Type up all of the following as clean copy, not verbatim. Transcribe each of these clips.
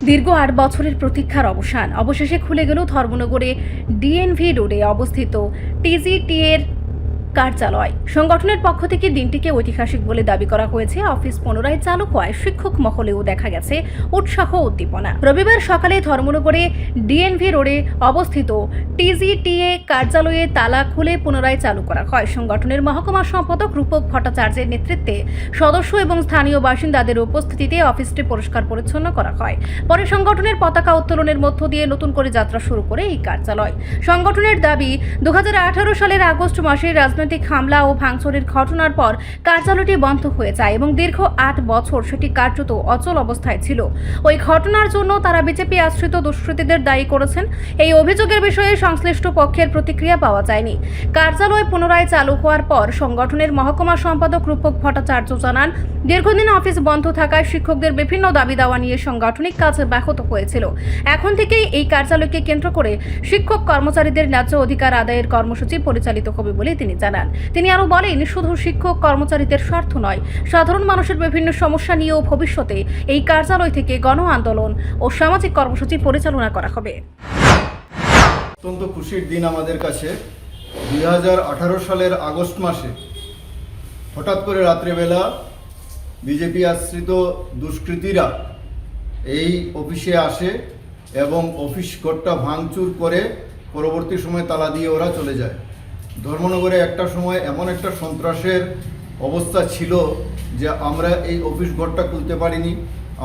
দীর্ঘ ৮ বছরের প্রতীক্ষার অবসান অবশেষে খুলে গেল ধর্মনগরে ডিএনভি রোডে অবস্থিত টিজিটিএর কার্যালয়। সংগঠনের পক্ষ থেকে দিনটিকে ঐতিহাসিক বলে দাবি করা হয়েছে। অফিস পুনরায় চালু হওয়ায় শিক্ষক মহলেও দেখা গেছে উৎসাহ উদ্দীপনা। রবিবার সকালে ধর্মনগরে ডিএনভি রোডে অবস্থিত টিজিটিএ কার্যালয়ে তালা খুলে পুনরায় চালু করা হয়। সংগঠনের মহকুমা সম্পাদক রূপক ভট্টাচার্যের নেতৃত্বে সদস্য এবং স্থানীয় বাসিন্দাদের উপস্থিতিতে অফিসটি পরিষ্কার পরিচ্ছন্ন করা হয়। পরে সংগঠনের পতাকা উত্তোলনের মধ্য দিয়ে নতুন করে যাত্রা শুরু করে এই কার্যালয়। সংগঠনের দাবি 2018 সালের আগস্ট মাসে রাজনৈতিক হামলা ও ভাঙচুরের ঘটনার পর কার্যালয়টি বন্ধ হয়ে যায় এবং দীর্ঘ 8 বছর সেটি কার্যত অচল অবস্থায় ছিল। ওই ঘটনার জন্য তারা বিজেপি আশ্রিত দুষ্কৃতীদের দায়ী করেছেন। এই অভিযোগের বিষয়ে সংশ্লিষ্ট পক্ষের প্রতিক্রিয়া পাওয়া যায়নি। কার্যালয় পুনরায় চালু হওয়ার পর সংগঠনের মহকুমা সম্পাদক রূপক ভট্টাচার্য জানান, দীর্ঘদিন অফিস বন্ধ থাকায় শিক্ষকদের বিভিন্ন দাবি দাওয়া নিয়ে সাংগঠনিক কাজ ব্যাহত হয়েছিল। এখন থেকেই এই কার্যালয়কে কেন্দ্র করে শিক্ষক কর্মচারীদের ন্যায্য অধিকার আদায়ের কর্মসূচি পরিচালিত হবে বলে তিনি জানান। তিনি আরও বলেন, শুধু শিক্ষক কর্মচারীদের স্বার্থ নয়, সাধারণ মানুষের বিভিন্ন সমস্যা নিয়েও ভবিষ্যতে এই কার্যালয় থেকে গণ আন্দোলন ও সামাজিক কর্মসূচি পরিচালনা করা হবে। অত্যন্ত খুশির দিন আমাদের কাছে। 2018 সালের আগস্ট মাসে হঠাৎ করে রাত্রেবেলা বিজেপি আশ্রিত দুষ্কৃতীরা এই অফিসে আসে এবং অফিস ঘরটা ভাঙচুর করে পরবর্তী সময় তালা দিয়ে ওরা চলে যায়। ধর্মনগরে একটা সময় এমন একটা সন্ত্রাসের অবস্থা ছিল যে আমরা এই অফিস ঘরটা খুলতে পারিনি।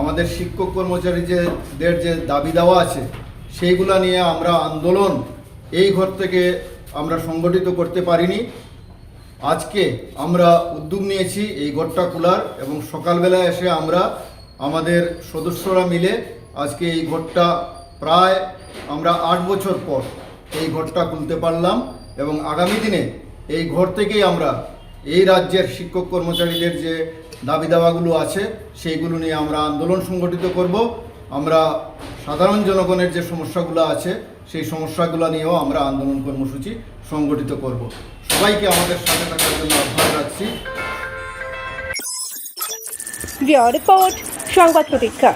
আমাদের শিক্ষক কর্মচারীদের যে দাবি দেওয়া আছে সেইগুলা নিয়ে আমরা আন্দোলন এই ঘর থেকে আমরা সংগঠিত করতে পারিনি। আজকে আমরা উদ্যোগ নিয়েছি এই ঘরটা খোলার এবং সকালবেলা এসে আমরা আমাদের সদস্যরা মিলে আজকে এই ঘরটা প্রায় আমরা 8 বছর পর এই ঘরটা খুলতে পারলাম এবং আগামী দিনে এই ঘর থেকেই আমরা এই রাজ্যের শিক্ষক কর্মচারীদের যে দাবি দাওয়াগুলো আছে সেইগুলো নিয়ে আমরা আন্দোলন সংগঠিত করব। আমরা সাধারণ জনগণের যে সমস্যাগুলো আছে সেই সমস্যাগুলো নিয়েও আমরা আন্দোলন কর্মসূচি সংগঠিত করব। সবাইকে আমাদের সাথে থাকার জন্য আহ্বান রাখছি। রিপোর্ট সংবাদ প্রতীক্ষা।